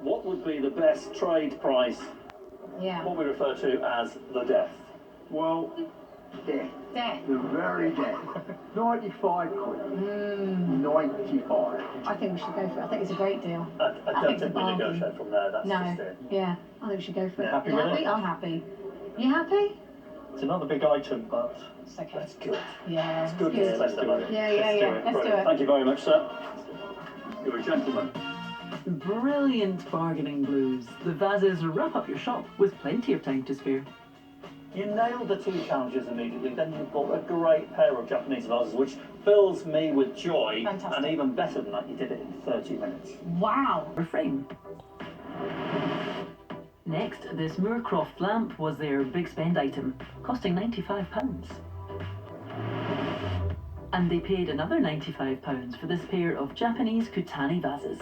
What would be the best trade price? Yeah. What we refer to as the death. Well, death. Death. The very death. 95 quid. 95. I think we should go for it. I think it's a great deal. I think don't it's a think we bargain. negotiate from there. That's just No. it. Yeah. I think we should go for it. Happy You with happy? it? I'm happy. You happy? It's another big item, but It's okay. that's good. Yeah. It's good to Good. spend the money. Yeah, yeah, Let's yeah. do it. Let's do Brilliant. it. Thank you very much, sir. You're a gentleman. Brilliant bargaining, Blues. The vases wrap up your shop with plenty of time to spare. You nailed the two challenges immediately, then you bought a great pair of Japanese vases, which fills me with joy. Fantastic. And even better than that, you did it in 30 minutes. Wow. Refrain. Next, this Moorcroft lamp was their big spend item, costing £95. And they paid another £95 for this pair of Japanese Kutani vases.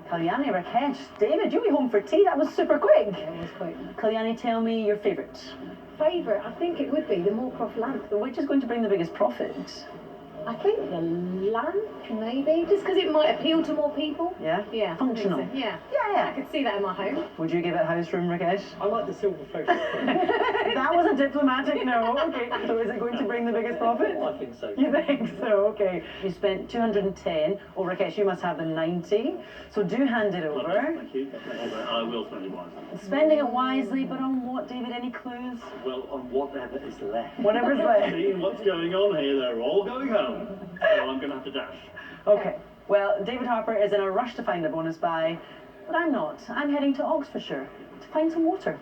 Kalyani, Rakesh, David, you'll be home for tea. That was super quick. Yeah, it was quick. Kalyani, tell me your favourite. Favourite? I think it would be the Moorcroft lamp. Which is going to bring the biggest profit? I think the lamp, maybe, just because it might appeal to more people. Yeah? Yeah. I think Functional. so. Yeah. Yeah, I could see that in my home. Would you give it house room, Rakesh? I like the silver focus. That was a diplomatic no. Okay, so is it going to bring the biggest profit? I think so. You think so? Okay. You spent 210. Oh, Rakesh, you must have the 90. So do hand it over. Thank you. I will spend it wisely. Spending it wisely, but on what, David? Any clues? Well, on whatever is left. Whatever's left. Seeing what's going on here, they're all going home. So I'm going to have to dash. Okay. Well, David Harper is in a rush to find a bonus buy, but I'm not. I'm heading to Oxfordshire to find some water.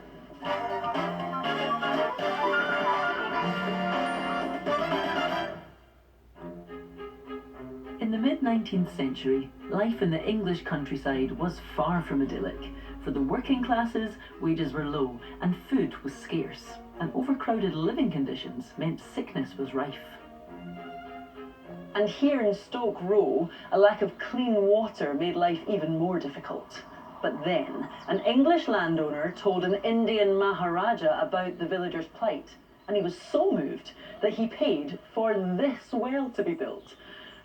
In the mid-19th century, life in the English countryside was far from idyllic. For the working classes, wages were low and food was scarce, and overcrowded living conditions meant sickness was rife. And here in Stoke Row, a lack of clean water made life even more difficult. But then, an English landowner told an Indian Maharaja about the villagers' plight, and he was so moved that he paid for this well to be built.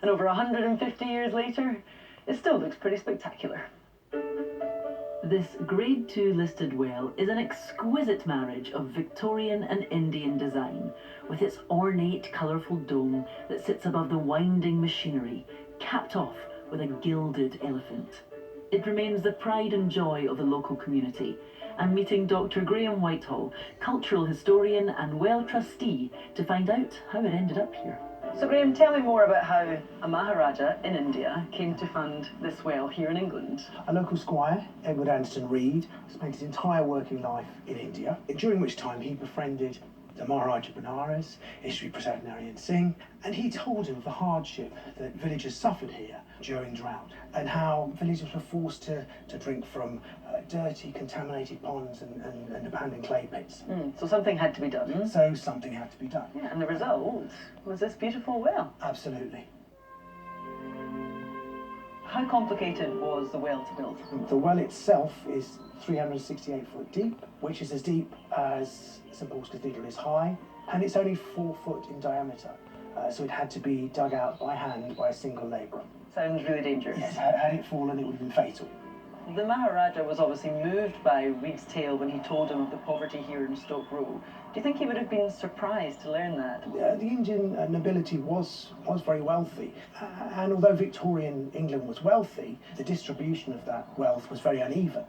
And over 150 years later, it still looks pretty spectacular. This Grade 2 listed well is an exquisite marriage of Victorian and Indian design, with its ornate, colourful dome that sits above the winding machinery, capped off with a gilded elephant. It remains the pride and joy of the local community. I'm meeting Dr. Graham Whitehall, cultural historian and well trustee, to find out how it ended up here. So Graham, tell me more about how a Maharaja in India came to fund this well here in England. A local squire, Edward Anderson Reed, spent his entire working life in India, during which time he befriended the Maharaja Benares, Ishri Prasad Narayan Singh, and he told him of the hardship that villagers suffered here during drought, and how villagers were forced to drink from dirty, contaminated ponds and abandoned clay pits. So something had to be done. So something had to be done. Yeah, and the result was this beautiful well. Absolutely. How complicated was the well to build? The well itself is 368 foot deep, which is as deep as St Paul's Cathedral is high, and it's only 4 foot in diameter. So it had to be dug out by hand by a single labourer. Sounds really dangerous. Yes, had it fallen, it would have been fatal. The Maharaja was obviously moved by Reed's tale when he told him of the poverty here in Stoke Row. Do you think he would have been surprised to learn that? The Indian nobility was very wealthy, and although Victorian England was wealthy, the distribution of that wealth was very uneven.